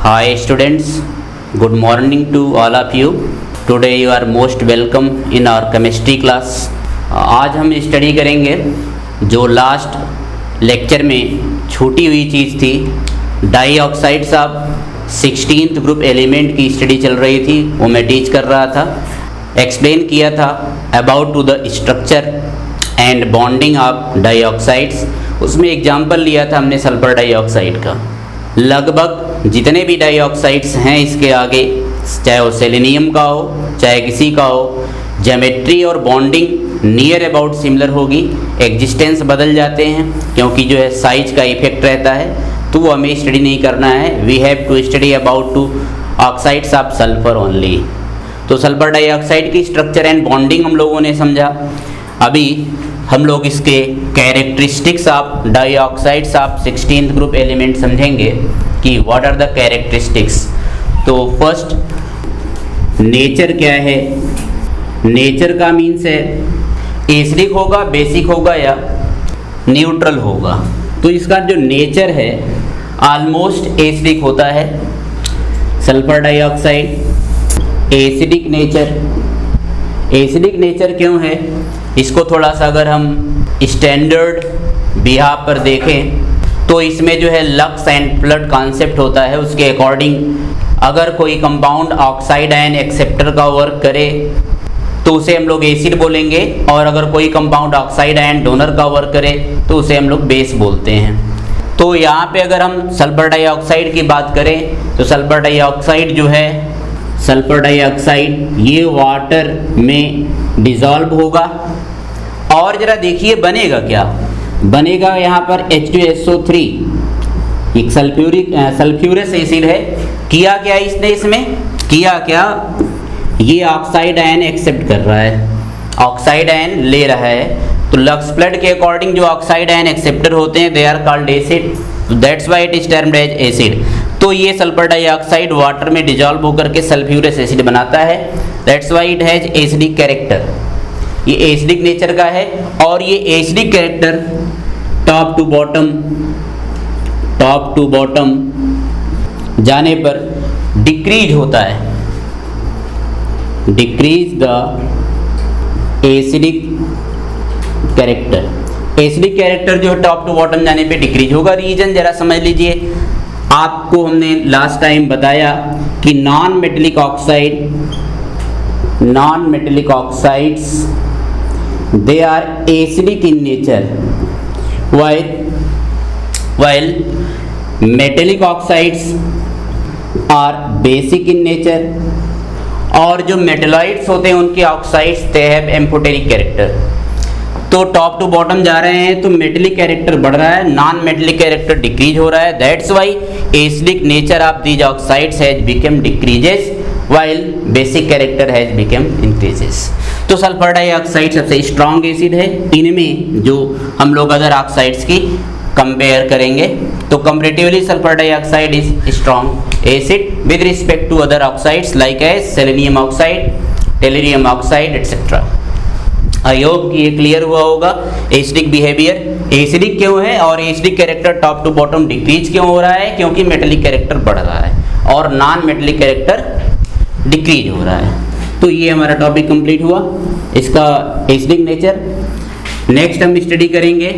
Hi students, good morning to all of you. Today you are most welcome in our chemistry class. आज हम study करेंगे जो last lecture में छूटी हुई चीज़ थी, dioxides of 16th group element की स्टडी चल रही थी, वो मैं टीच कर रहा था। एक्सप्लेन किया था about to the structure and bonding of dioxides. उसमें एग्जाम्पल लिया था हमने सल्फर डाइऑक्साइड का। लगभग जितने भी डाइऑक्साइड्स हैं इसके आगे, चाहे वो सेलेनियम का हो चाहे किसी का हो, ज्योमेट्री और बॉन्डिंग नियर अबाउट सिमिलर होगी। एग्जिस्टेंस बदल जाते हैं क्योंकि जो है साइज का इफेक्ट रहता है, तो वो हमें स्टडी नहीं करना है। We have to study about two oxides of sulphur only. तो सल्फर डाइऑक्साइड की स्ट्रक्चर एंड बॉन्डिंग हम लोगों ने समझा। अभी हम लोग इसके characteristics of dioxides of 16th group element समझेंगे कि व्हाट आर द कैरेक्टरिस्टिक्स। तो फर्स्ट नेचर क्या है। नेचर का मीन्स है एसिडिक होगा, बेसिक होगा या न्यूट्रल होगा। तो इसका जो नेचर है ऑलमोस्ट एसिडिक होता है। Sulphur dioxide acidic nature. Acidic nature क्यों है, इसको थोड़ा सा अगर हम स्टैंडर्ड बिहाव पर देखें तो इसमें जो है लक्स एंड फ्लड कॉन्सेप्ट होता है। उसके अकॉर्डिंग अगर कोई कंपाउंड ऑक्साइड आयन एक्सेप्टर का वर्क करे तो उसे हम लोग एसिड बोलेंगे, और अगर कोई कंपाउंड ऑक्साइड आयन डोनर का वर्क करे तो उसे हम लोग बेस बोलते हैं। तो यहाँ पे अगर हम सल्फर डाइऑक्साइड की बात करें तो सल्फर डाइऑक्साइड जो है, सल्फर डाइऑक्साइड ये वाटर में डिज़ोल्व होगा। और ज़रा देखिए बनेगा क्या, बनेगा यहाँ पर H2SO3, एक सल्फ्यूरस एसिड है। किया क्या इसने, इसमें किया क्या, ये ऑक्साइड आयन एक्सेप्ट कर रहा है, ऑक्साइड आयन ले रहा है। तो लक्स फ्लड के अकॉर्डिंग जो ऑक्साइड आयन एक्सेप्टर होते हैं they are called acid, that's why it is termed as acid. तो ये सल्फर डाइऑक्साइड वाटर में डिजॉल्व होकर के सल्फ्यूरस एसिड बनाता है, that's why it has acidic character. ये एसिडिक नेचर का है और ये acidic character top to bottom जाने पर डिक्रीज होता है, decrease the acidic character. Acidic character जो है टॉप टू बॉटम जाने पे डिक्रीज होगा। रीजन जरा समझ लीजिए। आपको हमने लास्ट टाइम बताया कि non metallic oxides they are acidic in nature while metallic oxides are basic in nature। और जो मेटेलॉइड्स होते हैं उनके oxides they have amphoteric character. तो टॉप टू बॉटम जा रहे हैं तो मेटेलिक कैरेक्टर बढ़ रहा है, नॉन मेटेलिक कैरेक्टर डिक्रीज हो रहा है। That's why acidic nature of these oxides has become decreases while basic character has become increases। तो सल्फर डाइऑक्साइड सबसे स्ट्रॉन्ग एसिड है। इनमें जो हम लोग अदर ऑक्साइड्स की कंपेयर करेंगे तो comparatively sulphur dioxide is strong acid with respect to other oxides like as selenium oxide, tellurium oxide etcetera. I hope कि ये क्लियर हुआ होगा। एसिडिक बिहेवियर एसिडिक क्यों है और acidic character top to bottom decrease क्यों हो रहा है, क्योंकि मेटेलिक कैरेक्टर बढ़ रहा है और नॉन मेटेलिक कैरेक्टर डिक्रीज हो रहा है। तो ये हमारा टॉपिक कंप्लीट हुआ, इसका एसिडिक नेचर। नेक्स्ट हम स्टडी करेंगे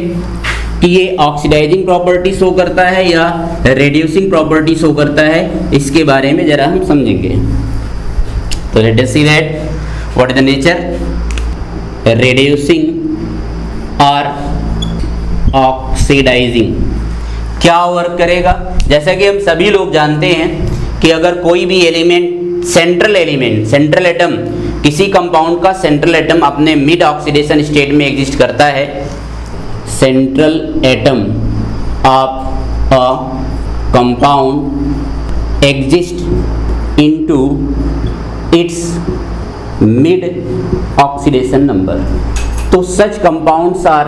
कि ये ऑक्सीडाइजिंग प्रॉपर्टी शो करता है या रेड्यूसिंग प्रॉपर्टी शो करता है, इसके बारे में जरा हम समझेंगे। तो let us see that what is the nature. Reducing और ऑक्सीडाइजिंग क्या वर्क करेगा। जैसा कि हम सभी लोग जानते हैं कि अगर कोई भी एलिमेंट सेंट्रल एटम, किसी कंपाउंड का सेंट्रल एटम अपने मिड ऑक्सीडेशन स्टेट में एग्जिस्ट करता है, central atom of a compound exist into its mid oxidation number. तो such compounds are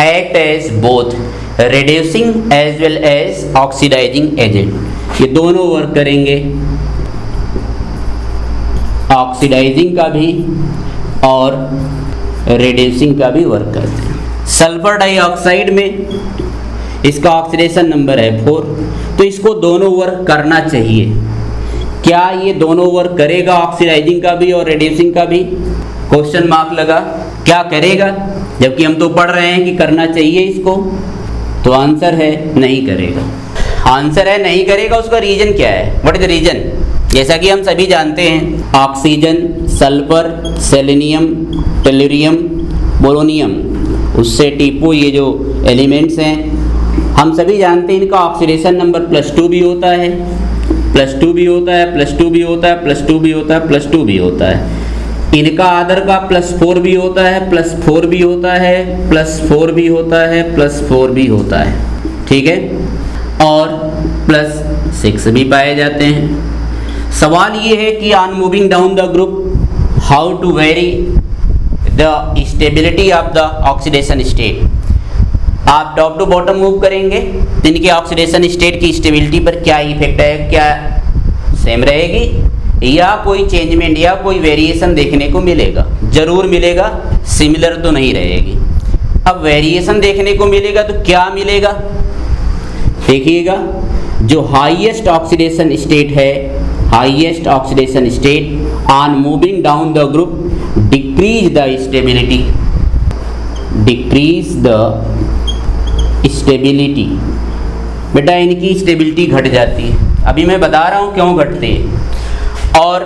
act as both reducing as well as oxidizing agent। ये दोनों work करेंगे, oxidising का भी और रिड्यूसिंग का भी वर्क करते हैं। सल्फर डाइऑक्साइड में इसका ऑक्सीडेशन नंबर है 4, तो इसको दोनों वर्क करना चाहिए। क्या ये दोनों वर्क करेगा, ऑक्सीडाइजिंग का भी और रिड्यूसिंग का भी? क्वेश्चन मार्क लगा। क्या करेगा, जबकि हम तो पढ़ रहे हैं कि करना चाहिए इसको? तो आंसर है नहीं करेगा। आंसर है नहीं करेगा। उसका रीजन क्या है? What is the reason? जैसा कि हम सभी जानते हैं, oxygen, sulphur, selenium, tellurium, polonium, उससे टीपू, ये जो एलिमेंट्स हैं हम सभी जानते हैं इनका ऑक्सीडेशन नंबर +2 भी होता है, +2 भी होता है, +2 भी होता है, +2 भी होता है, +2 भी होता है। इनका अदर का +4 भी होता है, +4 भी होता है, +4 भी होता है, +4 भी होता है, ठीक है, और +6 भी पाए जाते हैं। सवाल ये है कि on moving down the group how to vary the stability of the oxidation state. आप टॉप टू बॉटम मूव करेंगे तो इनके ऑक्सीडेशन स्टेट की स्टेबिलिटी पर क्या इफेक्ट है? क्या सेम रहेगी या कोई चेंजमेंट या कोई वेरिएशन देखने को मिलेगा? जरूर मिलेगा, सिमिलर तो नहीं रहेगी। अब वेरिएशन देखने को मिलेगा तो क्या मिलेगा? देखिएगा, जो हाईएस्ट ऑक्सीडेशन स्टेट है, highest oxidation state on moving down the group decrease the stability, decrease the stability. बेटा इनकी स्टेबिलिटी घट जाती है। अभी मैं बता रहा हूँ क्यों घटती है। और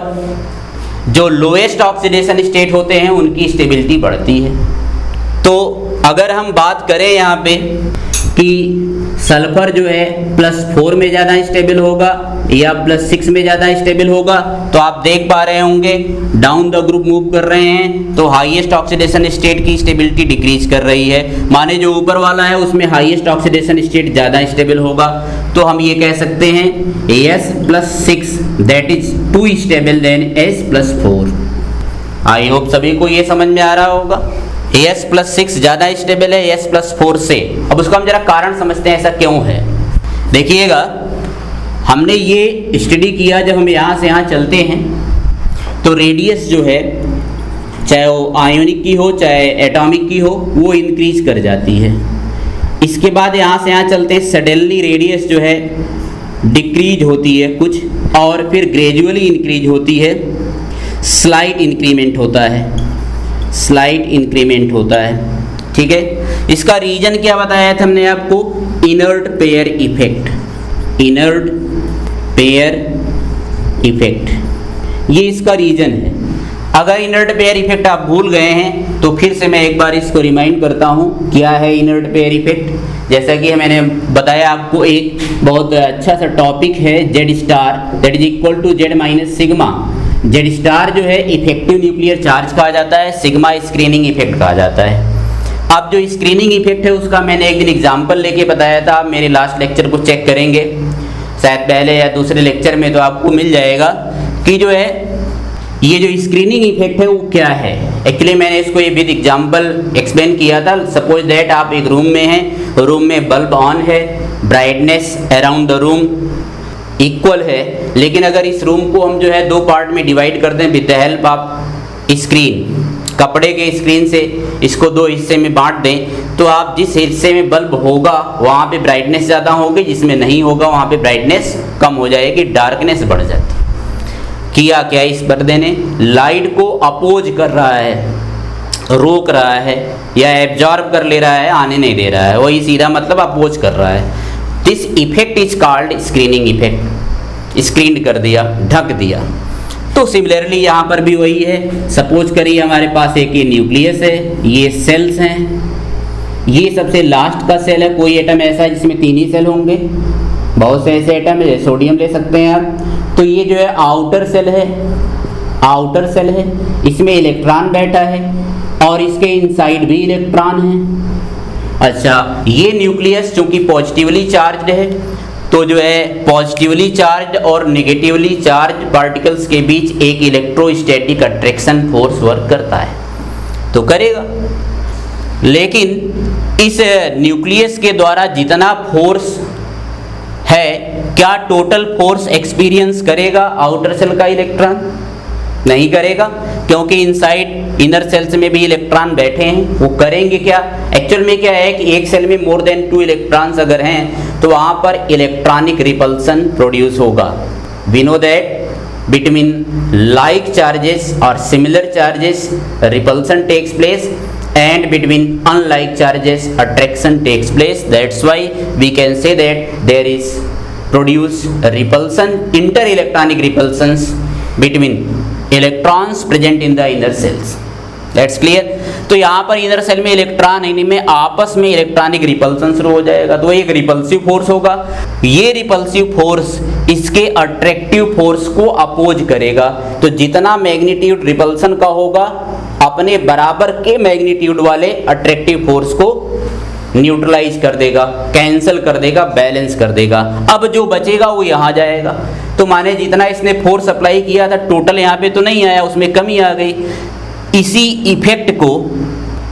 जो लोएस्ट ऑक्सीडेशन स्टेट होते हैं उनकी स्टेबिलिटी बढ़ती है। तो अगर हम बात करें यहाँ पे कि सल्फर जो है +4 में ज़्यादा स्टेबल होगा या +6 में ज़्यादा स्टेबल होगा, तो आप देख पा रहे होंगे डाउन द ग्रुप मूव कर रहे हैं तो हाईएस्ट ऑक्सीडेशन स्टेट की स्टेबिलिटी डिक्रीज कर रही है। माने जो ऊपर वाला है उसमें हाईएस्ट ऑक्सीडेशन स्टेट ज़्यादा स्टेबल होगा, तो हम ये कह सकते हैं S+6 that is too stable than S+4। I hope सभी को ये समझ में आ रहा होगा। S+6 ज़्यादा स्टेबल है S+4 से। अब उसका हम जरा कारण समझते हैं ऐसा क्यों है। देखिएगा, हमने ये स्टडी किया, जब हम यहाँ से यहाँ चलते हैं तो रेडियस जो है, चाहे वो आयोनिक की हो चाहे एटॉमिक की हो, वो इंक्रीज कर जाती है। इसके बाद यहाँ से यहाँ चलते हैं, सडनली रेडियस जो है डिक्रीज होती है कुछ, और फिर ग्रेजुअली इंक्रीज होती है, स्लाइट इंक्रीमेंट होता है, स्लाइट इंक्रीमेंट होता है, ठीक है। इसका रीजन क्या बताया था हमने आपको? Inert pair effect, inert pair effect, ये इसका रीजन है। अगर इनर्ट पेयर इफेक्ट आप भूल गए हैं तो फिर से मैं एक बार इसको रिमाइंड करता हूँ, क्या है इनर्ट पेयर इफेक्ट। जैसा कि मैंने बताया आपको, एक बहुत अच्छा सा टॉपिक है Z star that is equal to Z minus sigma. Z star जो है इफेक्टिव न्यूक्लियर चार्ज कहा जाता है, सिग्मा स्क्रीनिंग इफेक्ट कहा जाता है। अब जो स्क्रीनिंग इफेक्ट है उसका मैंने एक दिन एग्जाम्पल लेके बताया था, आप मेरे लास्ट लेक्चर को चेक करेंगे, शायद पहले या दूसरे लेक्चर में, तो आपको मिल जाएगा कि जो है ये जो स्क्रीनिंग इफेक्ट है वो क्या है। एक्चुअली मैंने इसको ये विद एग्जाम्पल एक्सप्लेन किया था। सपोज दैट आप एक रूम में हैं, रूम में बल्ब ऑन है, brightness around the room equal है, लेकिन अगर इस रूम को हम जो है दो पार्ट में डिवाइड कर दें with the help of screen, कपड़े के स्क्रीन से इसको दो हिस्से में बांट दें, तो आप जिस हिस्से में बल्ब होगा वहाँ पे ब्राइटनेस ज़्यादा होगी, जिसमें नहीं होगा वहाँ पे ब्राइटनेस कम हो जाएगी, डार्कनेस बढ़ जाती। किया क्या इस पर्दे ने? लाइट को अपोज कर रहा है, रोक रहा है या एब्जॉर्ब कर ले रहा है, आने नहीं दे रहा है, वही सीधा मतलब अपोज कर रहा है। This effect is called screening effect. Screen कर दिया, ढक दिया। तो सिमिलरली यहाँ पर भी वही है। सपोज करिए हमारे पास एक ये न्यूक्लियस है, ये सेल्स हैं, ये सबसे लास्ट का सेल है। कोई एटम ऐसा है जिसमें 3 ही सेल होंगे, बहुत से ऐसे एटम है, सोडियम ले सकते हैं आप। तो ये जो है आउटर सेल है, आउटर सेल है, इसमें इलेक्ट्रॉन बैठा है और इसके इनसाइड भी इलेक्ट्रॉन है। अच्छा, ये न्यूक्लियस चूंकि पॉजिटिवली चार्ज्ड है, तो जो है पॉजिटिवली चार्ज और नेगेटिवली चार्ज पार्टिकल्स के बीच एक इलेक्ट्रोस्टैटिक अट्रैक्शन फोर्स वर्क करता है, तो करेगा। लेकिन इस न्यूक्लियस के द्वारा जितना फोर्स है, क्या टोटल फोर्स एक्सपीरियंस करेगा आउटर सेल का इलेक्ट्रॉन? नहीं करेगा, क्योंकि इनसाइड इनर सेल्स में भी इलेक्ट्रॉन बैठे हैं। वो करेंगे क्या? एक्चुअल में क्या है कि एक सेल में मोर देन 2 इलेक्ट्रॉन्स अगर हैं तो वहाँ पर इलेक्ट्रॉनिक रिपल्सन प्रोड्यूस होगा। We know that between like charges or similar charges repulsion takes place and between unlike charges attraction takes place. That's why we can say that there is produced repulsion, interelectronic repulsions between electrons present in the inner cells. That's clear? तो यहाँ पर inner cell में electron इनमें आपस में electronic repulsion शुरू हो जाएगा, तो एक रिपल्सिव फोर्स होगा। ये रिपल्सिव फोर्स इसके अट्रैक्टिव फोर्स को अपोज करेगा, तो जितना मैग्नीट्यूड रिपल्सन का होगा अपने बराबर के मैग्नीट्यूड वाले अट्रैक्टिव फोर्स को न्यूट्रलाइज कर देगा, कैंसिल कर देगा, बैलेंस कर देगा। अब जो बचेगा वो यहाँ जाएगा। तो माने जितना इसने फोर्स अप्लाई किया था टोटल यहाँ पे तो नहीं आया, उसमें कमी आ गई। इसी इफेक्ट को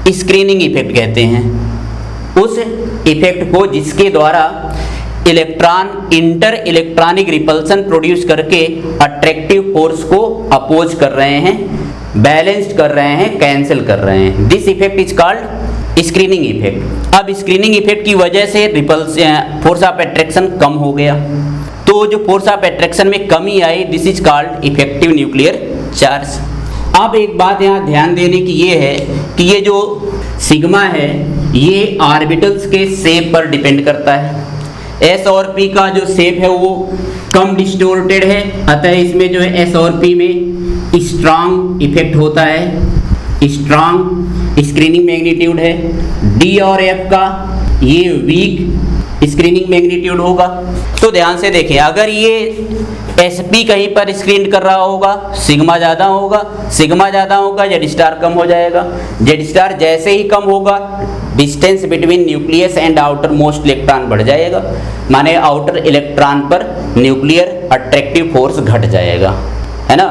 स्क्रीनिंग इफेक्ट कहते हैं, उस इफेक्ट को जिसके द्वारा electron inter electronic repulsion produce करके अट्रैक्टिव फोर्स को अपोज कर रहे हैं, बैलेंस्ड कर रहे हैं, कैंसिल कर रहे हैं। This effect is called screening effect. अब स्क्रीनिंग इफेक्ट की वजह से फोर्स ऑफ अट्रैक्शन कम हो गया, तो जो फोर्स ऑफ अट्रैक्शन में कमी आई this is called effective nuclear charge. अब एक बात यहाँ ध्यान देने की ये है कि ये जो सिग्मा है ये ऑर्बिटल्स के शेप पर डिपेंड करता है। एस और पी का जो शेप है वो कम डिस्टोर्टेड है, अतः इसमें जो है एस और पी में स्ट्रांग इफेक्ट होता है, स्ट्रांग स्क्रीनिंग मैग्नीट्यूड है। डी और एफ का ये वीक स्क्रीनिंग मैग्नीट्यूड होगा। तो ध्यान से देखें, अगर ये एसपी कहीं पर स्क्रीन कर रहा होगा सिग्मा ज़्यादा होगा, सिग्मा ज़्यादा होगा जेड स्टार कम हो जाएगा। जेड स्टार जैसे ही कम होगा distance between nucleus and outer most electron बढ़ जाएगा, माने आउटर इलेक्ट्रॉन पर न्यूक्लियर अट्रैक्टिव फोर्स घट जाएगा, है ना।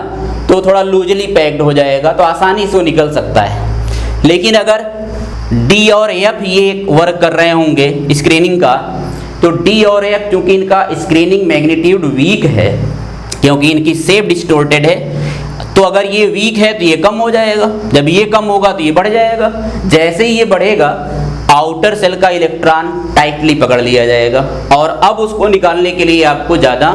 तो थोड़ा लूजली पैक्ड हो जाएगा, तो आसानी से वो निकल सकता है। लेकिन अगर डी और एफ ये वर्क कर रहे होंगे स्क्रीनिंग का, तो डी और एफ चूंकि इनका स्क्रीनिंग मैग्नीट्यूड वीक है क्योंकि इनकी शेप डिस्टोर्टेड है, तो अगर ये वीक है तो ये कम हो जाएगा, जब ये कम होगा तो ये बढ़ जाएगा। जैसे ही ये बढ़ेगा आउटर सेल का इलेक्ट्रॉन टाइटली पकड़ लिया जाएगा और अब उसको निकालने के लिए आपको ज़्यादा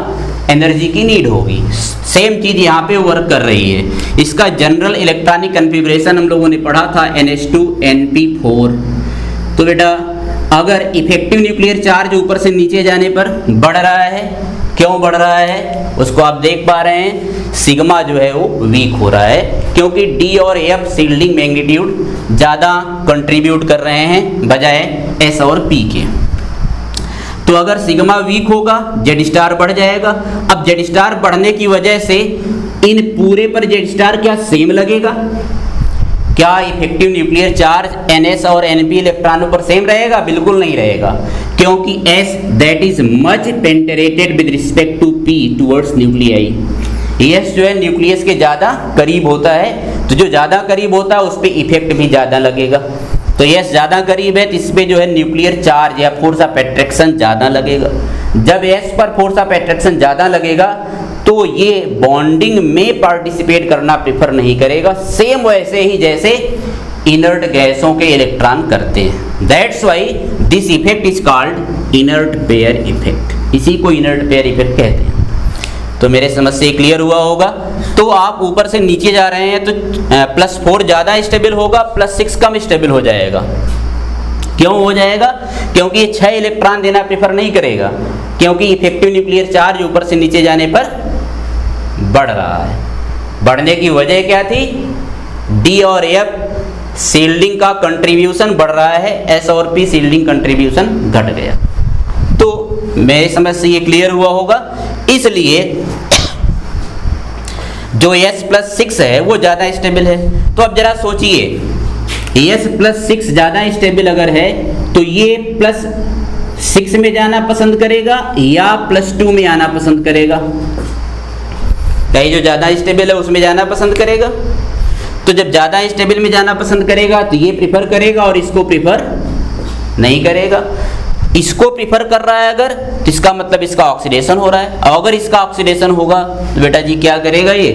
एनर्जी की नीड होगी। सेम चीज़ यहाँ पे वर्क कर रही है। इसका जनरल इलेक्ट्रॉनिक कन्फिग्रेशन हम लोगों ने पढ़ा था NH2Np4। तो बेटा अगर इफेक्टिव न्यूक्लियर चार्ज ऊपर से नीचे जाने पर बढ़ रहा है, क्यों बढ़ रहा है उसको आप देख पा रहे हैं, सिग्मा जो है वो वीक हो रहा है क्योंकि डी और एफ शील्डिंग मैग्नीट्यूड ज़्यादा कंट्रीब्यूट कर रहे हैं बजाय एस और पी के। तो अगर सिग्मा वीक होगा जेड स्टार बढ़ जाएगा। अब जेड स्टार बढ़ने की वजह से इन पूरे पर जेड स्टार क्या सेम लगेगा? क्या इफेक्टिव न्यूक्लियर चार्ज NS और NP इलेक्ट्रॉनों पर सेम रहेगा? बिल्कुल नहीं रहेगा, क्योंकि S that is much penetrated with respect to P towards nuclei. S जो है न्यूक्लियस के ज़्यादा करीब होता है, तो जो ज़्यादा करीब होता है उस पर इफेक्ट भी ज़्यादा लगेगा। तो S ज़्यादा करीब है तो इस पर जो है न्यूक्लियर चार्ज या फोर्स ऑफ अट्रैक्शन ज़्यादा लगेगा। जब S पर फोर्स ऑफ अट्रैक्शन ज़्यादा लगेगा तो ये बॉन्डिंग में पार्टिसिपेट करना प्रेफर नहीं करेगा, सेम वैसे ही जैसे इनर्ट गैसों के इलेक्ट्रॉन करते हैं। That's why this effect is called inert pair effect. इसी को इनर्ट पेयर इफेक्ट कहते हैं। तो मेरे समझ से क्लियर हुआ होगा। तो आप ऊपर से नीचे जा रहे हैं तो +4 ज़्यादा स्टेबल होगा, +6 कम स्टेबल हो जाएगा। क्यों हो जाएगा? क्योंकि ये 6 इलेक्ट्रॉन देना प्रेफर नहीं करेगा, क्योंकि इफेक्टिव न्यूक्लियर चार्ज ऊपर से नीचे जाने पर बढ़ रहा है। बढ़ने की वजह क्या थी? डी और एफ शील्डिंग का कंट्रीब्यूशन बढ़ रहा है, एस और पी शील्डिंग कंट्रीब्यूशन घट गया। तो मेरी समझ से ये क्लियर हुआ होगा। इसलिए जो S+6 है वो ज़्यादा स्टेबल है। तो अब जरा सोचिए, S+6 ज़्यादा स्टेबल अगर है तो ये +6 में जाना पसंद करेगा या +2 में आना पसंद करेगा? कहीं जो ज़्यादा स्टेबल है उसमें जाना पसंद करेगा। तो जब ज़्यादा स्टेबल में जाना पसंद करेगा तो ये प्रिफर करेगा और इसको प्रिफर नहीं करेगा। इसको प्रिफर कर रहा है अगर, तो इसका मतलब इसका ऑक्सीडेशन हो रहा है। अगर इसका ऑक्सीडेशन होगा तो बेटा जी क्या करेगा? ये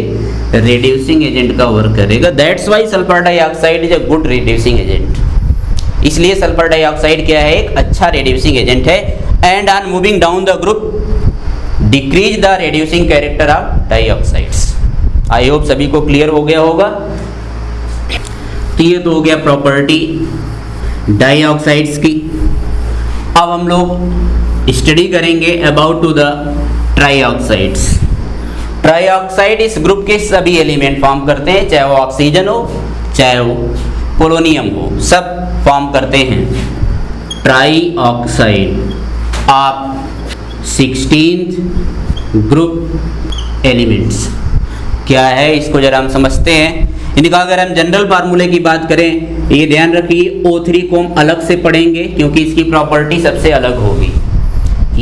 रिड्यूसिंग एजेंट का वर्क करेगा। That's why sulphur dioxide is a good reducing agent. इसलिए सल्फर डाइऑक्साइड क्या है? एक अच्छा रिड्यूसिंग एजेंट है। and on moving down the group decrease the reducing character of dioxides. I hope सभी को क्लियर हो गया होगा। तो ये तो हो गया प्रॉपर्टी डाइऑक्साइड्स की। अब हम लोग स्टडी करेंगे अबाउट टू द ट्राइऑक्साइड्स। ट्राइऑक्साइड इस ग्रुप के सभी एलिमेंट फॉर्म करते हैं, चाहे वो ऑक्सीजन हो चाहे वो पोलोनियम हो, सब फॉर्म करते हैं। Trioxide of 16th group elements क्या है, इसको जरा हम समझते हैं। इनका अगर हम जनरल फार्मूले की बात करें, ये ध्यान रखिए O3 को हम अलग से पढ़ेंगे क्योंकि इसकी प्रॉपर्टी सबसे अलग होगी।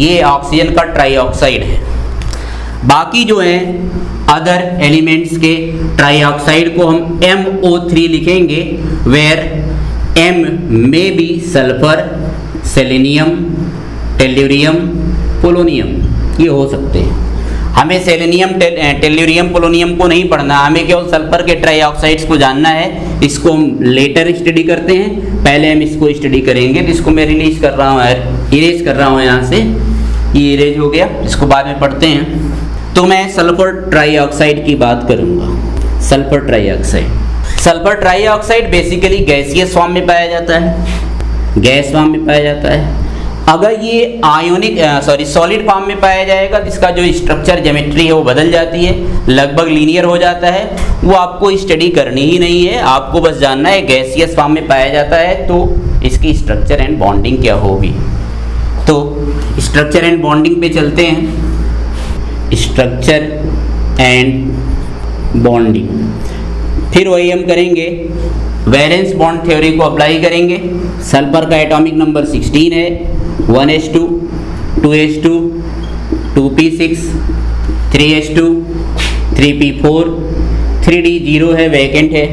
ये ऑक्सीजन का ट्राइऑक्साइड है। बाकी जो है अदर एलिमेंट्स के ट्राइऑक्साइड को हम MO3 लिखेंगे, वेयर M में be sulphur, selenium, tellurium, polonium, ये हो सकते हैं। हमें सेलेनियम, टेल्यूरियम, पोलोनियम को नहीं पढ़ना, हमें केवल सल्फर के ट्राइऑक्साइड्स को जानना है। इसको हम लेटर स्टडी करते हैं, पहले हम इसको स्टडी करेंगे। तो इसको मैं रिलीज कर रहा हूँ, इरेज कर रहा हूँ यहाँ से, ये इरेज हो गया, इसको बाद में पढ़ते हैं। तो मैं सल्फर ट्राइऑक्साइड की बात करूँगा। Sulphur trioxide basically gaseous form में पाया जाता है, गैस फॉर्म में पाया जाता है। अगर ये आयोनिक सॉलिड फॉर्म में पाया जाएगा तो इसका जो स्ट्रक्चर ज्योमेट्री है वो बदल जाती है, लगभग लीनियर हो जाता है। वो आपको स्टडी करनी ही नहीं है, आपको बस जानना है गैसियस फॉर्म में पाया जाता है तो इसकी स्ट्रक्चर एंड बॉन्डिंग क्या होगी। तो स्ट्रक्चर एंड बॉन्डिंग पे चलते हैं। स्ट्रक्चर एंड बॉन्डिंग, फिर वही हम करेंगे, वैलेंस बॉन्ड थ्योरी को अप्लाई करेंगे। सल्फर का एटॉमिक नंबर 16 है, 1s2, 2s2, 2p6, 3s2, 3p4, 3d0 है, वैकेंट है,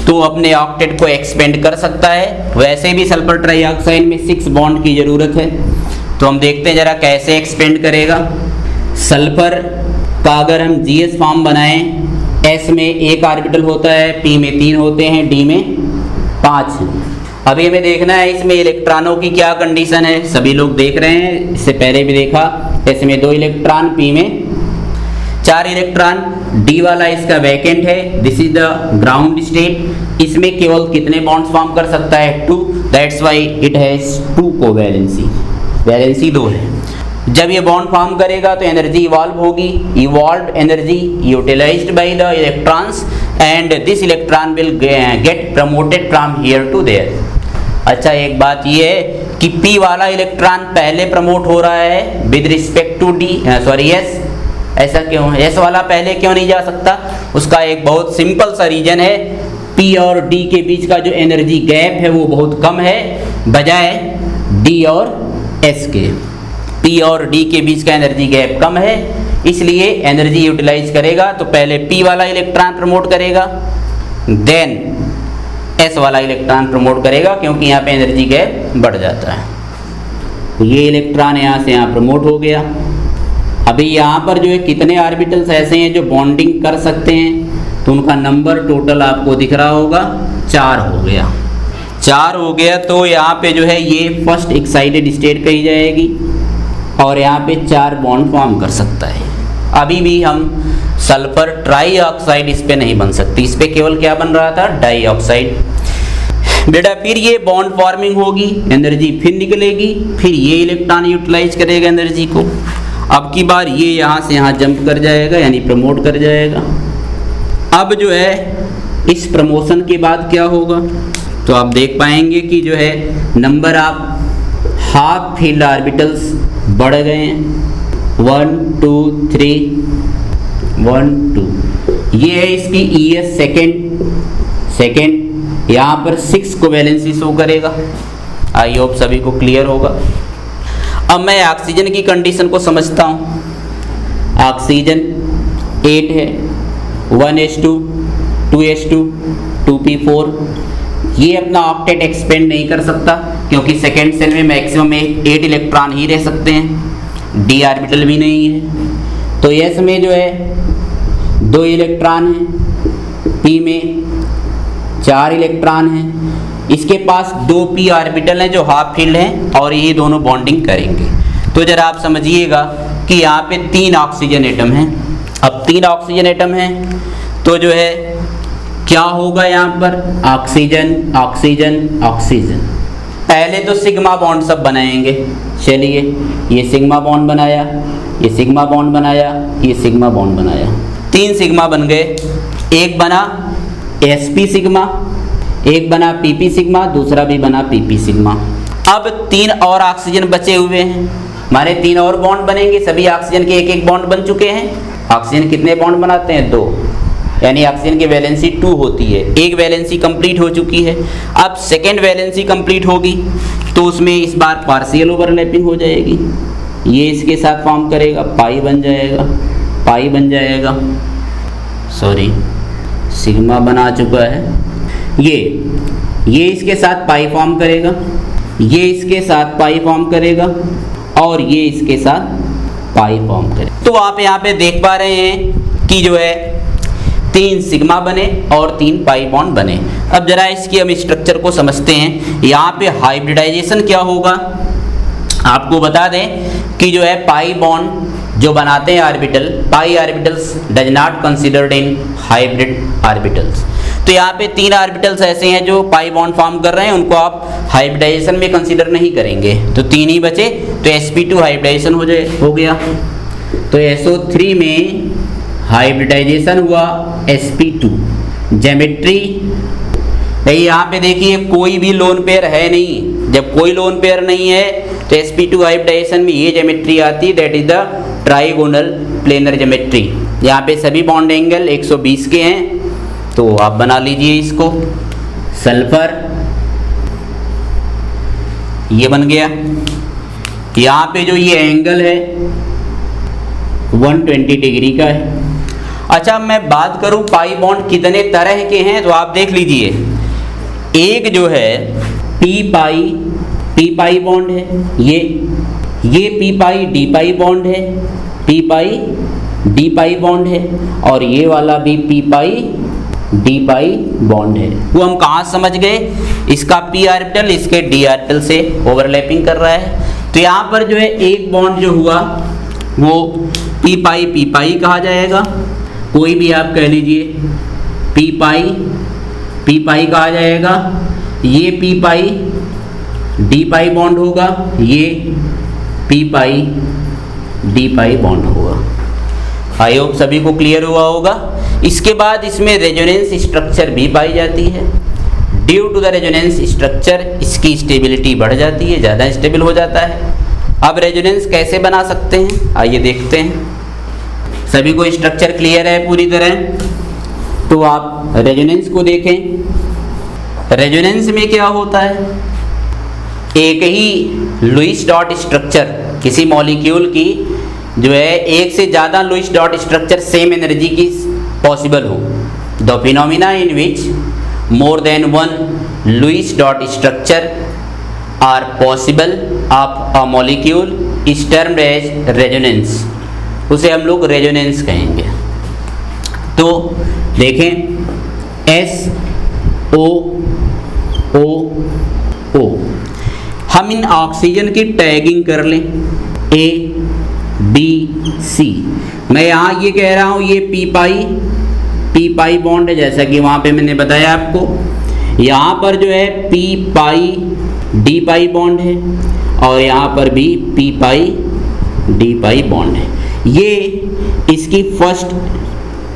तो अपने ऑक्टेट को एक्सपेंड कर सकता है। वैसे भी सल्फर ट्राइऑक्साइड में 6 बॉन्ड की ज़रूरत है, तो हम देखते हैं जरा कैसे एक्सपेंड करेगा। सल्फर का अगर हम GS फॉर्म बनाएं, S में 1 ऑर्बिटल होता है, P में 3 होते हैं, D में 5 हैं। अभी हमें देखना है इसमें इलेक्ट्रॉनों की क्या कंडीशन है। सभी लोग देख रहे हैं, इससे पहले भी देखा, S में 2 इलेक्ट्रॉन, P में 4 इलेक्ट्रॉन, D वाला इसका वैकेंट है, this is the ground state. इसमें केवल कितने बॉन्ड्स फॉर्म कर सकता है? 2, that's why it has 2 covalency, valency 2 है। जब ये बॉन्ड फॉर्म करेगा तो एनर्जी इवॉल्व होगी, evolve energy utilised by the electrons and this electron will get promoted from here to there. अच्छा, एक बात ये है कि P वाला इलेक्ट्रॉन पहले प्रमोट हो रहा है विद रिस्पेक्ट टू S। ऐसा क्यों है? S वाला पहले क्यों नहीं जा सकता? उसका एक बहुत सिंपल सा रीजन है, P और D के बीच का जो एनर्जी गैप है वो बहुत कम है बजाय D और S के। P और D के बीच का एनर्जी गैप कम है, इसलिए एनर्जी यूटिलाइज करेगा तो पहले P वाला इलेक्ट्रॉन प्रमोट करेगा, देन S वाला इलेक्ट्रॉन प्रमोट करेगा, क्योंकि यहाँ पे एनर्जी गैप बढ़ जाता है। ये इलेक्ट्रॉन यहाँ से यहाँ प्रमोट हो गया। अभी यहाँ पर जो है कितने ऑर्बिटल्स ऐसे हैं जो बॉन्डिंग कर सकते हैं, तो उनका नंबर टोटल आपको दिख रहा होगा, 4 हो गया। 4 हो गया तो यहाँ पे जो है ये फर्स्ट एक्साइटेड स्टेट कही जाएगी और यहाँ पे 4 बॉन्ड फॉर्म कर सकता है। अभी भी हम सल्फर ट्राइऑक्साइड इस पे नहीं बन सकती, इस पे केवल क्या बन रहा था? डाइऑक्साइड। बेटा फिर ये बॉन्ड फॉर्मिंग होगी, एनर्जी फिर निकलेगी, फिर ये इलेक्ट्रॉन यूटिलाइज करेगा एनर्जी को। अब की बार ये यहाँ से यहाँ जंप कर जाएगा, यानी प्रमोट कर जाएगा। अब जो है इस प्रमोशन के बाद क्या होगा, तो आप देख पाएंगे कि जो है number of half field orbitals बढ़ गए हैं, 1 2 3 1 2। ये है इसकी ES सेकेंड, यहाँ पर 6 कोवैलेंसी शो करेगा। आई होप सभी को क्लियर होगा। अब मैं ऑक्सीजन की कंडीशन को समझता हूँ। ऑक्सीजन 8 है, 1s2, 2s2, 2p4। ये अपना ऑक्टेट एक्सपेंड नहीं कर सकता क्योंकि सेकेंड सेल में मैक्सिमम 8 इलेक्ट्रॉन ही रह सकते हैं, d ऑर्बिटल भी नहीं है। तो S में जो है 2 इलेक्ट्रॉन हैं, P में 4 इलेक्ट्रॉन हैं, इसके पास 2 p ऑर्बिटल हैं जो हाफ फील्ड हैं और ये दोनों बॉन्डिंग करेंगे। तो जरा आप समझिएगा कि यहाँ पे 3 ऑक्सीजन एटम हैं। अब 3 ऑक्सीजन एटम हैं तो जो है क्या होगा यहाँ पर, ऑक्सीजन ऑक्सीजन ऑक्सीजन। पहले तो सिग्मा बॉन्ड सब बनाएंगे। चलिए, ये सिग्मा बॉन्ड बनाया, ये सिग्मा बॉन्ड बनाया, ये सिग्मा बॉन्ड बनाया, 3 सिग्मा बन गए। एक बना sp सिग्मा, एक बना pp सिग्मा, दूसरा भी बना pp सिग्मा। अब 3 और ऑक्सीजन बचे हुए हैं, हमारे 3 और बॉन्ड बनेंगे। सभी ऑक्सीजन के एक एक बॉन्ड बन चुके हैं। ऑक्सीजन कितने बॉन्ड बनाते हैं, 2, यानी ऑक्सीजन की वैलेंसी 2 होती है। एक वैलेंसी कंप्लीट हो चुकी है। अब सेकेंड वैलेंसी कंप्लीट होगी तो उसमें इस बार पार्शियल ओवरलैपिंग हो जाएगी। ये इसके साथ फॉर्म करेगा, पाई बन जाएगा, पाई बन जाएगा, सॉरी सिग्मा बना चुका है। ये इसके साथ पाई फॉर्म करेगा, ये इसके साथ पाई फॉर्म करेगा और ये इसके साथ पाई फॉर्म करेगा। तो आप यहाँ पे देख पा रहे हैं कि जो है 3 सिग्मा बने और 3 पाई बॉन्ड बने। अब जरा इसकी हम स्ट्रक्चर को समझते हैं। यहाँ पे हाइब्रिडाइजेशन क्या होगा, आपको बता दें कि जो है पाई बॉन्ड जो बनाते हैं orbital, pi orbitals does not considered in hybrid orbitals. तो यहाँ पे 3 ऑर्बिटल्स ऐसे हैं जो पाई बॉन्ड फॉर्म कर रहे हैं, उनको आप हाइब्रिडाइजेशन में कंसिडर नहीं करेंगे। तो 3 ही बचे, तो sp2 हाइब्रिडाइजेशन हो गया। तो SO3 में हाइब्रिडाइजेशन हुआ sp2। ज्योमेट्री भाई यहाँ पे देखिए कोई भी लोन पेयर है नहीं। जब कोई लोन पेयर नहीं है तो sp2 हाइब्रिडाइजेशन में ये ज्योमेट्री आती है, that is the trigonal planar geometry. यहाँ पे सभी बॉन्ड एंगल 120 के हैं। तो आप बना लीजिए इसको। सल्फर ये बन गया। यहाँ पे जो ये एंगल है 120 डिग्री का है। अच्छा, मैं बात करूं पाई बॉन्ड कितने तरह के हैं तो आप देख लीजिए। एक जो है पी पाई बॉन्ड है, ये पी पाई डी पाई बॉन्ड है, पी पाई डी पाई बॉन्ड है, और ये वाला भी पी पाई डी पाई बॉन्ड है। वो हम कहाँ समझ गए, इसका पी ऑर्बिटल इसके डी ऑर्बिटल से ओवरलैपिंग कर रहा है। तो यहाँ पर जो है एक बॉन्ड जो हुआ वो पी पाई कहा जाएगा। कोई भी आप कह लीजिए, पी पाई कहा जाएगा। ये पी पाई डी पाई बॉन्ड होगा, ये पी पाई डी पाई बॉन्ड होगा। आई होप सभी को क्लियर हुआ होगा। इसके बाद इसमें रेजोनेंस स्ट्रक्चर भी पाई जाती है। Due to the resonance structure इसकी स्टेबिलिटी बढ़ जाती है, ज़्यादा स्टेबल हो जाता है। अब रेजोनेंस कैसे बना सकते हैं, आइए देखते हैं। सभी को स्ट्रक्चर क्लियर है पूरी तरह, तो आप रेजोनेंस को देखें। रेजोनेंस में क्या होता है, एक ही लुईस डॉट स्ट्रक्चर किसी मॉलिक्यूल की जो है एक से ज़्यादा Lewis dot structure same energy की पॉसिबल हो। The phenomena in which more than one Lewis dot structure are possible of a molecule is termed as resonance. उसे हम लोग रेजोनेंस कहेंगे। तो देखें SO O, हम इन ऑक्सीजन की टैगिंग कर लें A B C। मैं यहाँ ये कह रहा हूँ ये पी पाई बॉन्ड है, जैसा कि वहाँ पे मैंने बताया आपको। यहाँ पर जो है पी पाई डी पाई बॉन्ड है और यहाँ पर भी पी पाई डी पाई बॉन्ड है। ये इसकी फर्स्ट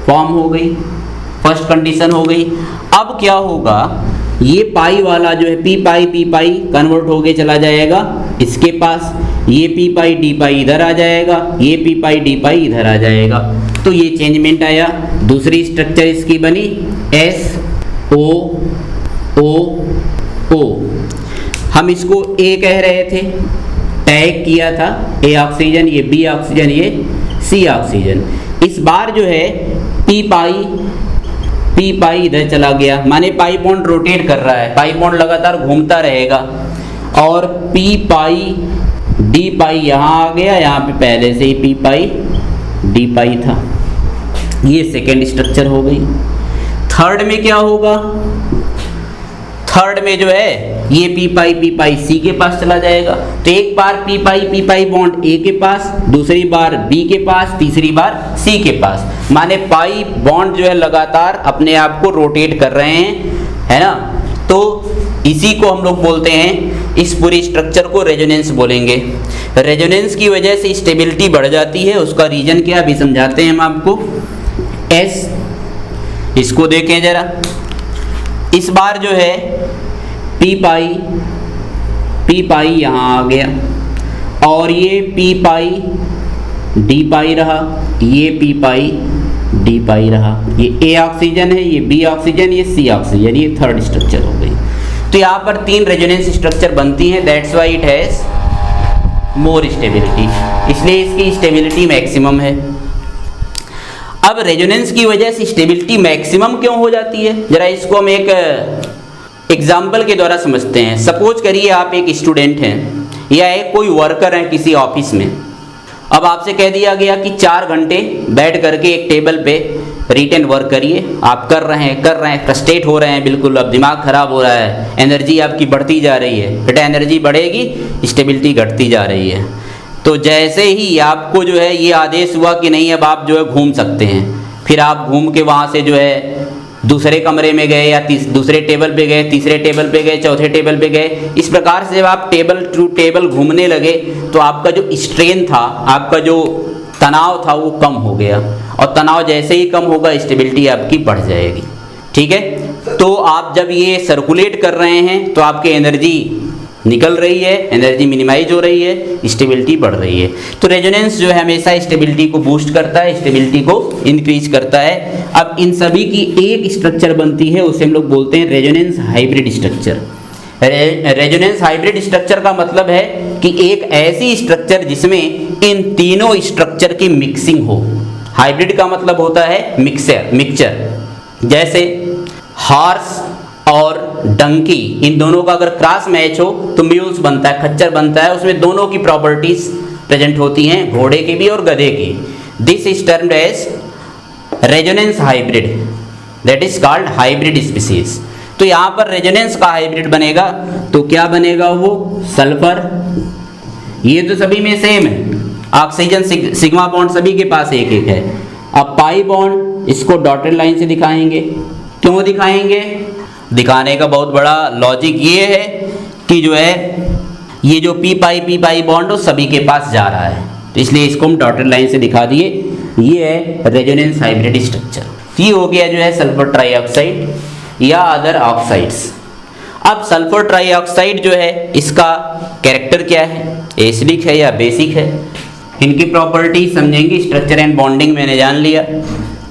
फॉर्म हो गई, फर्स्ट कंडीशन हो गई। अब क्या होगा, ये पाई वाला जो है पी पाई कन्वर्ट होके चला जाएगा इसके पास। ये पी पाई डी पाई इधर आ जाएगा, ये पी पाई डी पाई इधर आ जाएगा। तो ये चेंजमेंट आया। दूसरी स्ट्रक्चर इसकी बनी SO O। हम इसको A कह रहे थे, टैग किया था A ऑक्सीजन, ये B ऑक्सीजन, ये C ऑक्सीजन। इस बार जो है पी पाई इधर चला गया, माने पाई बॉन्ड रोटेट कर रहा है, पाई बॉन्ड लगातार घूमता रहेगा। और पी पाई डी पाई यहाँ आ गया, यहाँ पे पहले से ही पी पाई डी पाई था। ये सेकेंड स्ट्रक्चर हो गई। थर्ड में क्या होगा, थर्ड में जो है ये पी पाई सी के पास चला जाएगा। तो एक बार पी पाई बॉन्ड ए के पास, दूसरी बार बी के पास, तीसरी बार सी के पास। माने पाई बॉन्ड जो है लगातार अपने आप को रोटेट कर रहे हैं, है ना। तो इसी को हम लोग बोलते हैं, इस पूरी स्ट्रक्चर को रेजोनेंस बोलेंगे। रेजोनेंस की वजह से स्टेबिलिटी बढ़ जाती है। उसका रीजन क्या अभी समझाते हैं हम आपको। एस, इसको देखें जरा, इस बार जो है पी पाई यहाँ आ गया और ये पी पाई डी पाई रहा, ये पी पाई डी पाई रहा। ये ए ऑक्सीजन है, ये बी ऑक्सीजन, ये सी ऑक्सीजन, ये थर्ड स्ट्रक्चर हो गई। तो यहाँ पर 3 रेजोनेंस स्ट्रक्चर बनती हैं। That's why it has more stability, इसलिए इसकी स्टेबिलिटी मैक्सिमम है। अब रेजोनेंस की वजह से स्टेबिलिटी मैक्सिमम क्यों हो जाती है, जरा इसको हम एक एग्जाम्पल के द्वारा समझते हैं। सपोज करिए आप एक स्टूडेंट हैं या एक कोई वर्कर हैं किसी ऑफिस में। अब आपसे कह दिया गया कि 4 घंटे बैठ करके एक टेबल पे रिटन वर्क करिए। आप कर रहे हैं, फ्रस्ट्रेट हो रहे हैं बिल्कुल, अब दिमाग खराब हो रहा है, एनर्जी आपकी बढ़ती जा रही है। बेटा एनर्जी बढ़ेगी, स्टेबिलिटी घटती जा रही है। तो जैसे ही आपको जो है ये आदेश हुआ कि नहीं अब आप जो है घूम सकते हैं, फिर आप घूम के वहाँ से जो है दूसरे कमरे में गए या दूसरे टेबल पे गए, तीसरे टेबल पे गए, चौथे टेबल पे गए। इस प्रकार से जब आप टेबल टू टेबल घूमने लगे तो आपका जो स्ट्रेन था, आपका जो तनाव था वो कम हो गया, और तनाव जैसे ही कम होगा स्टेबिलिटी आपकी बढ़ जाएगी। ठीक है, तो आप जब ये सर्कुलेट कर रहे हैं तो आपकी एनर्जी निकल रही है, एनर्जी मिनिमाइज हो रही है, स्टेबिलिटी बढ़ रही है। तो रेजोनेंस जो है हमेशा स्टेबिलिटी को बूस्ट करता है, स्टेबिलिटी को इंक्रीज करता है। अब इन सभी की एक स्ट्रक्चर बनती है, उसे हम लोग बोलते हैं resonance hybrid structure. Resonance hybrid structure का मतलब है कि एक ऐसी स्ट्रक्चर जिसमें इन तीनों स्ट्रक्चर की मिक्सिंग हो। हाइब्रिड का मतलब होता है मिक्सचर। जैसे हॉर्स और डंकी, इन दोनों का अगर क्रॉस मैच हो तो म्यूल्स बनता है, खच्चर बनता है। उसमें दोनों की प्रॉपर्टीज प्रेजेंट होती हैं, घोड़े की भी और गधे की। This is termed as resonance hybrid, that is called hybrid species. तो यहाँ पर रेजोनेंस का हाइब्रिड बनेगा तो क्या बनेगा वो, सल्फर। ये तो सभी में सेम है, ऑक्सीजन सिग्मा बॉन्ड सभी के पास एक एक है। अब पाई बॉन्ड, इसको डॉटेड लाइन से दिखाएंगे। क्यों दिखाएंगे, दिखाने का बहुत बड़ा लॉजिक ये है कि जो है ये जो पी पाई बॉन्ड सभी के पास जा रहा है, तो इसलिए इसको हम डॉटेड लाइन से दिखा दिए। ये है रेजोनेंस हाइब्रिड स्ट्रक्चर। ये हो गया जो है सल्फर ट्राईऑक्साइड या अदर ऑक्साइड्स। अब सल्फर ट्राईऑक्साइड जो है इसका कैरेक्टर क्या है, एसिडिक है या बेसिक है, इनकी प्रॉपर्टी समझेंगे। स्ट्रक्चर एंड बॉन्डिंग मैंने जान लिया,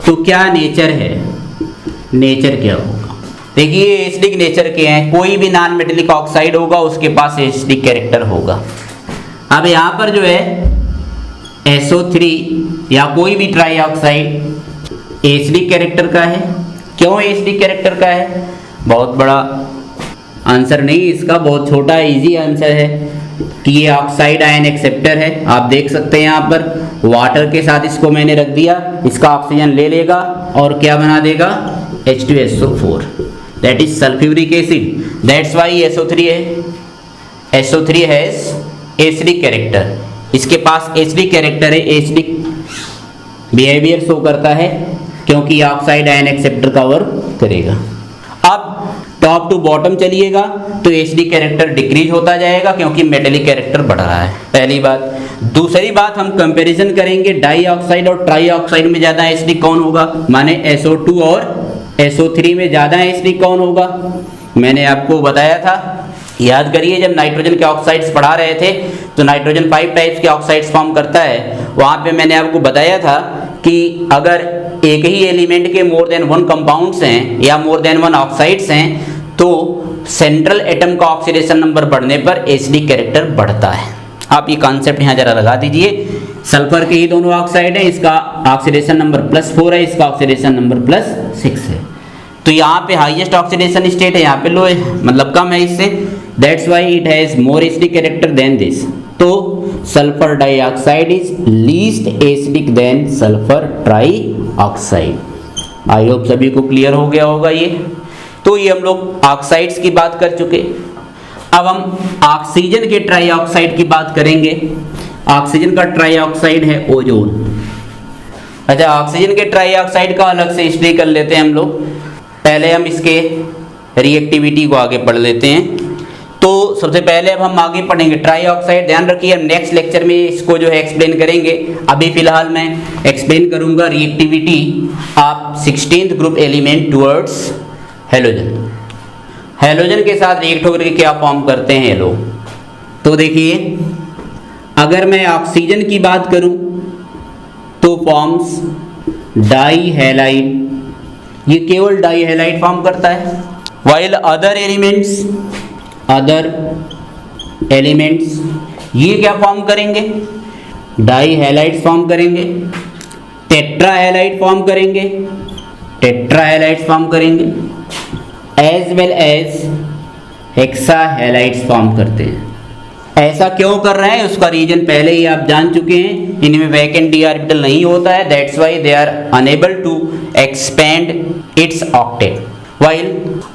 तो क्या नेचर है, नेचर क्या होगा। देखिए एसिडिक नेचर के हैं, कोई भी नॉन मेटेलिक ऑक्साइड होगा उसके पास एसिडिक कैरेक्टर होगा। अब यहाँ पर जो है SO3 या कोई भी ट्राईऑक्साइड एसिडिक कैरेक्टर का है। क्यों एसिडिक कैरेक्टर का है, बहुत बड़ा आंसर नहीं इसका, बहुत छोटा इजी आंसर है कि ये ऑक्साइड आयन एक्सेप्टर है। आप देख सकते हैं यहाँ पर वाटर के साथ इसको मैंने रख दिया, इसका ऑक्सीजन ले लेगा और क्या बना देगा, H2SO4, that is sulphuric acid. That's why SO3 है। SO3 हैज एसिडिक कैरेक्टर, इसके पास एसिडिक कैरेक्टर है, एसिडिक बिहेवियर शो करता है क्योंकि ऑक्साइड आयन एक्सेप्टर का वर्क करेगा। अब टॉप टू बॉटम चलिएगा तो एसिडिक कैरेक्टर डिक्रीज होता जाएगा क्योंकि मेटेलिक कैरेक्टर बढ़ रहा है, पहली बात। दूसरी बात, हम कंपैरिजन करेंगे डाइऑक्साइड और ट्राईऑक्साइड में ज़्यादा एसिडिक कौन होगा, माने SO2 और SO3 में ज़्यादा एसिडिक कौन होगा। मैंने आपको बताया था, याद करिए जब नाइट्रोजन के ऑक्साइड्स पढ़ा रहे थे तो नाइट्रोजन 5 टाइप्स के ऑक्साइड्स फॉर्म करता है। वहाँ पे मैंने आपको बताया था कि अगर एक ही एलिमेंट के मोर देन 1 कंपाउंड्स हैं या मोर देन 1 ऑक्साइड्स हैं तो सेंट्रल एटम का ऑक्सीडेशन नंबर बढ़ने पर एसिडिक कैरेक्टर बढ़ता है। आप ये कॉन्सेप्ट यहाँ जरा लगा दीजिए। सल्फर के ही दोनों ऑक्साइड है, इसका ऑक्सीडेशन नंबर +4 है, इसका ऑक्सीडेशन नंबर +6 है। तो यहाँ पे हाईएस्ट ऑक्सीडेशन स्टेट है, यहाँ पे लो है, मतलब कम है इससे। That's why it has more acidic character than this. तो sulphur dioxide is least acidic than sulphur trioxide. I hope सभी को क्लियर हो गया होगा ये। तो ये हम लोग ऑक्साइड्स की बात कर चुके। अब हम ऑक्सीजन के ट्राई ऑक्साइड की बात करेंगे। ऑक्सीजन का ट्राई ऑक्साइड है ओजोन। अच्छा, ऑक्सीजन के ट्राई ऑक्साइड का अलग से स्टडी कर लेते हैं हम लोग। पहले हम इसके रिएक्टिविटी को आगे पढ़ लेते हैं। तो सबसे पहले अब हम आगे पढ़ेंगे ट्राई ऑक्साइड। ध्यान रखिए, हम नेक्स्ट लेक्चर में इसको जो है एक्सप्लेन करेंगे। अभी फिलहाल मैं एक्सप्लेन करूंगा reactivity of 16th group element towards halogen. Halogen के साथ रिएक्ट होकर के क्या फॉर्म करते हैं ये लोग। तो देखिए, अगर मैं ऑक्सीजन की बात करूं तो फॉर्म्स डाई हैलाइड। ये केवल डाई हैलाइड फॉर्म करता है। वाइल अदर एलिमेंट्स ये क्या फॉर्म करेंगे, डाई हैलाइड फॉर्म करेंगे, टेट्रा हैलाइड फॉर्म करेंगे, as well as hexa halides form करते हैं। ऐसा क्यों कर रहे हैं उसका रीजन पहले ही आप जान चुके हैं। इनमें वैकेंट डी ऑर्बिटल नहीं होता है, that's why they are unable to expand its octet. while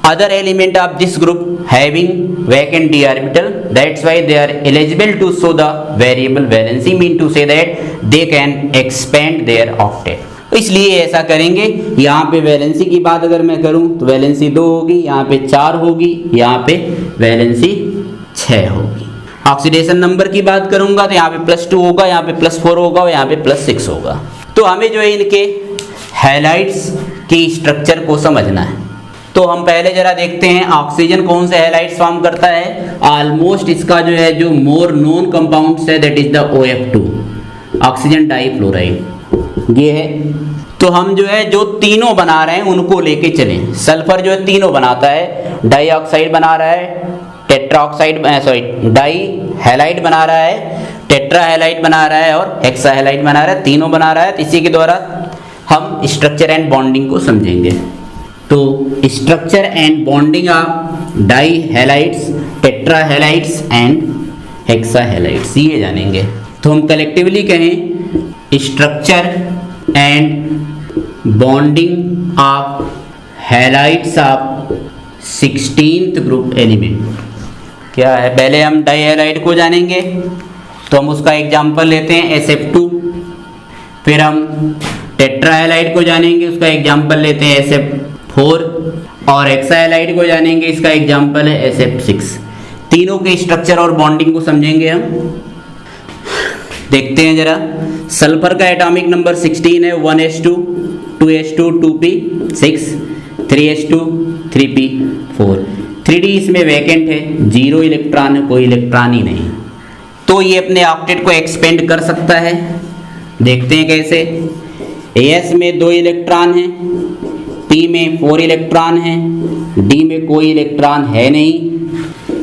other element of this group having vacant d orbital, that's why they are eligible to show the variable valency, mean to say that they can expand their octet। इसलिए ऐसा करेंगे। यहाँ पे valency की बात अगर मैं करूँ तो वैलेंसी 2 होगी, यहाँ पे 4 होगी, यहाँ पे वैलेंसी 6 होगी। ऑक्सीडेशन नंबर की बात करूंगा तो यहाँ पे +2 होगा, यहाँ पे +4 होगा और यहाँ पे +6 होगा। तो हमें जो है इनके हैलाइड्स की स्ट्रक्चर को समझना है। तो हम पहले जरा देखते हैं ऑक्सीजन कौन से हैलाइड्स फॉर्म करता है। ऑलमोस्ट इसका जो है जो मोर नोन कंपाउंड्स है that is the OF2, oxygen difluoride ये है। तो हम जो है जो तीनों बना रहे हैं उनको लेके चलें। सल्फर जो है तीनों बनाता है, डाई ऑक्साइड बना रहा है, टेट्रा ऑक्साइड डाई हैलाइड बना रहा है, टेट्रा हैलाइड बना रहा है और हेक्सा हैलाइड बना रहा है, तीनों बना रहा है। इसी के द्वारा हम स्ट्रक्चर एंड बॉन्डिंग को समझेंगे। तो structure and bonding of di halides, tetra halides and hexa halides ये जानेंगे। तो हम कलेक्टिवली कहें structure and bonding of halides of 16th group element क्या है। पहले हम डाई हैलाइड को जानेंगे तो हम उसका एग्जांपल लेते हैं SF2। फिर हम टेट्रा हैलाइड को जानेंगे, उसका एग्जांपल लेते हैं SF4 और हेक्सा हैलाइड को जानेंगे, इसका एग्जांपल है SF6। तीनों के स्ट्रक्चर और बॉन्डिंग को समझेंगे हम। देखते हैं जरा। सल्फर का एटॉमिक नंबर 16 है, 1s2 2s2 2p6 3s2 3p4। 3d इसमें वैकेंट है, 0 इलेक्ट्रॉन है, कोई इलेक्ट्रॉन ही नहीं। तो ये अपने ऑक्टेट को एक्सपेंड कर सकता है। देखते हैं कैसे। s में 2 इलेक्ट्रॉन हैं, p में 4 इलेक्ट्रॉन हैं, d में कोई इलेक्ट्रॉन है नहीं।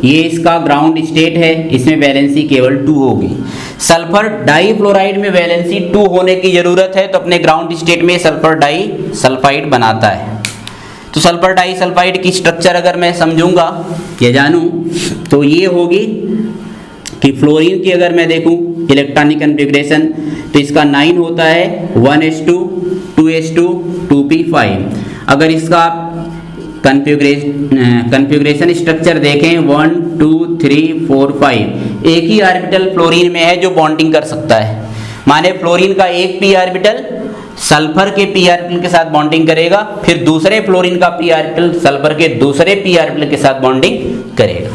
ये इसका ग्राउंड स्टेट है, इसमें वैलेंसी केवल 2 होगी। सल्फर डाइफ्लोराइड में वैलेंसी 2 होने की ज़रूरत है, तो अपने ग्राउंड स्टेट में सल्फर डाई सल्फाइड बनाता है। तो सल्फर डाई सल्फाइड की स्ट्रक्चर अगर मैं समझूंगा या जानूं तो ये होगी कि फ्लोरीन की अगर मैं देखूं इलेक्ट्रॉनिक कन्फिग्रेशन तो इसका 9 होता है, 1s2 2s2 2p5। अगर इसका कन्फिग्रेशन स्ट्रक्चर देखें 1 2 3 4 5, एक ही ऑर्बिटल फ्लोरीन में है जो बॉन्डिंग कर सकता है। माने फ्लोरीन का एक p ऑर्बिटल सल्फर के p ऑर्बिटल के साथ बॉन्डिंग करेगा, फिर दूसरे फ्लोरीन का p ऑर्बिटल सल्फर के दूसरे p ऑर्बिटल के साथ बॉन्डिंग करेगा।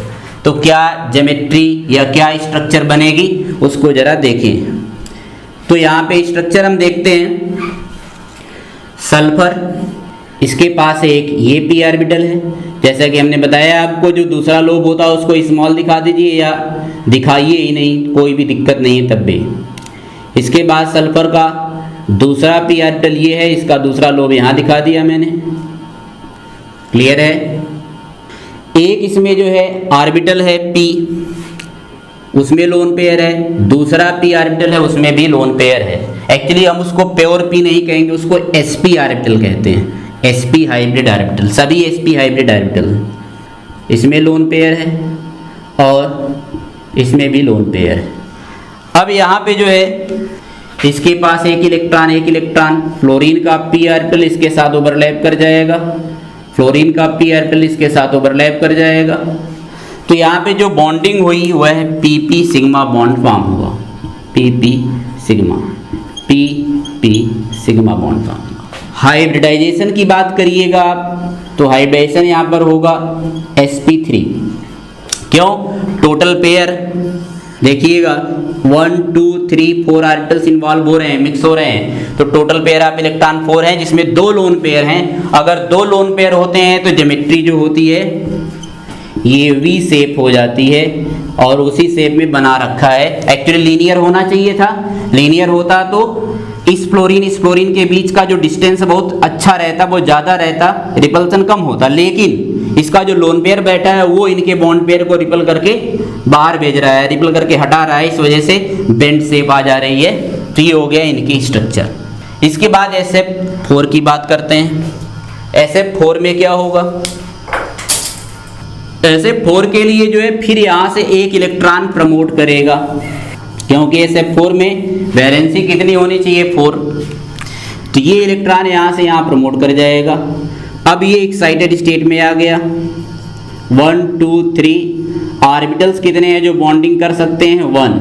तो क्या ज्योमेट्री या क्या स्ट्रक्चर बनेगी उसको जरा देखें। तो यहाँ पे स्ट्रक्चर हम देखते हैं। सल्फर इसके पास एक ये p ऑर्बिटल है, जैसा कि हमने बताया आपको जो दूसरा लोब होता है उसको स्मॉल दिखा दीजिए या दिखाइए ही नहीं, कोई भी दिक्कत नहीं है तब भी। इसके बाद सल्फर का दूसरा p ऑर्बिटल ये है, इसका दूसरा लोब यहाँ दिखा दिया मैंने, क्लियर है। एक इसमें जो है ऑर्बिटल है p, उसमें लोन पेयर है, दूसरा p ऑर्बिटल है उसमें भी लोन पेयर है। एक्चुअली हम उसको प्योर p नहीं कहेंगे, उसको sp ऑर्बिटल कहते हैं, sp हाइब्रिड ऑर्बिटल। सभी sp हाइब्रिड ऑर्बिटल इसमें लोन पेयर है और इसमें भी लोन पेयर है। अब यहाँ पे जो है इसके पास एक इलेक्ट्रॉन फ्लोरीन का p ऑर्बिटल इसके साथ ओवरलैप कर जाएगा, फ्लोरीन का p ऑर्बिटल इसके साथ ओवरलैप कर जाएगा। तो यहाँ पे जो बॉन्डिंग हुई वह है PP सिग्मा बॉन्ड फॉर्म हुआ, PP sigma bond form. Hybridisation की बात करिएगा आप तो हाइब्रिडाइजेशन यहाँ पर होगा sp3। क्यों? टोटल पेयर देखिएगा 1 2 3 4 ऑर्बिटल्स इन्वॉल्व हो रहे हैं, मिक्स हो रहे हैं, तो टोटल पेयर ऑफ इलेक्ट्रॉन 4 हैं, जिसमें 2 लोन पेयर हैं। अगर 2 लोन पेयर होते हैं तो ज्योमेट्री जो होती है ये वी शेप हो जाती है और उसी शेप में बना रखा है। एक्चुअली लीनियर होना चाहिए था, लीनियर होता तो इस फ्लोरीन के बीच का जो डिस्टेंस बहुत अच्छा रहता, बहुत ज़्यादा रहता, रिपल्सन कम होता, लेकिन इसका जो लोन पेयर बैठा है वो इनके बॉन्ड पेयर को रिपल करके बाहर भेज रहा है, रिपल करके हटा रहा है, इस वजह से बेंड शेप आ जा रही है। तो ये हो गया इनकी स्ट्रक्चर। इसके बाद SF4 की बात करते हैं। SF4 में क्या होगा? SF4 के लिए जो है फिर यहाँ से एक इलेक्ट्रॉन प्रमोट करेगा, क्योंकि SF4 में वैलेंसी कितनी होनी चाहिए? 4। तो ये इलेक्ट्रॉन यहाँ से यहाँ प्रमोट कर जाएगा। अब ये एक्साइटेड स्टेट में आ गया। 1 2 3 ऑर्बिटल्स कितने हैं जो बॉन्डिंग कर सकते हैं? 1।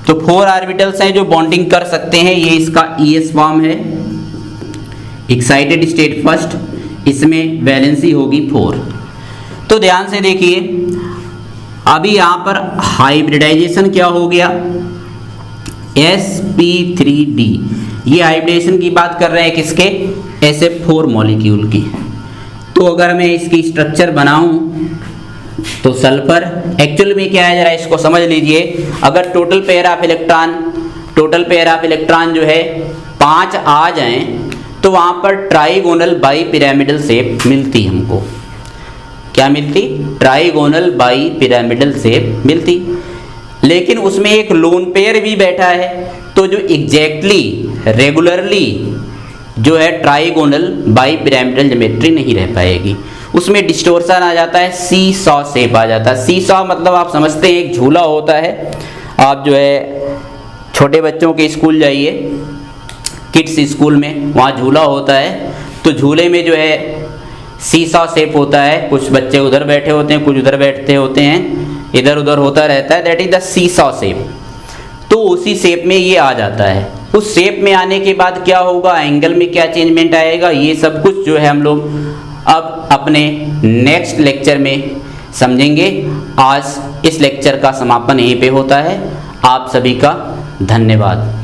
तो 4 ऑर्बिटल्स हैं जो बॉन्डिंग कर सकते हैं। ये इसका ES फॉर्म है, एक्साइटेड स्टेट फर्स्ट, इसमें वैलेंसी होगी 4। तो ध्यान से देखिए, अभी यहाँ पर हाइब्रिडाइजेशन क्या हो गया? sp3d। ये हाइब्रिडेशन की बात कर रहे हैं किसके? SF4 मॉलिक्यूल की। तो अगर मैं इसकी स्ट्रक्चर बनाऊं तो सल्फर एक्चुअल में क्या है, जरा इसको समझ लीजिए। अगर टोटल पेयर ऑफ इलेक्ट्रॉन जो है 5 आ जाएं तो वहां पर ट्राइगोनल बाई पिरामिडल शेप मिलती हमको। क्या मिलती? ट्राइगोनल बाई पिरामिडल शेप मिलती। लेकिन उसमें एक लोन पेयर भी बैठा है, तो जो एग्जैक्टली रेगुलरली जो है ट्राइगोनल बाई पिरामिडल ज्योमेट्री नहीं रह पाएगी, उसमें डिस्टोर्शन आ जाता है, सी सॉ शेप आ जाता है। सी सॉ मतलब आप समझते हैं एक झूला होता है। आप जो है छोटे बच्चों के स्कूल जाइए, किड्स स्कूल में, वहाँ झूला होता है, तो झूले में जो है सी सॉ शेप होता है। कुछ बच्चे उधर बैठे होते हैं, कुछ उधर बैठते होते हैं, इधर उधर होता रहता है, that is the see saw shape. तो उसी शेप में ये आ जाता है। उस शेप में आने के बाद क्या होगा, एंगल में क्या चेंजमेंट आएगा, ये सब कुछ जो है हम लोग अब अपने नेक्स्ट लेक्चर में समझेंगे। आज इस लेक्चर का समापन यहीं पे होता है। आप सभी का धन्यवाद।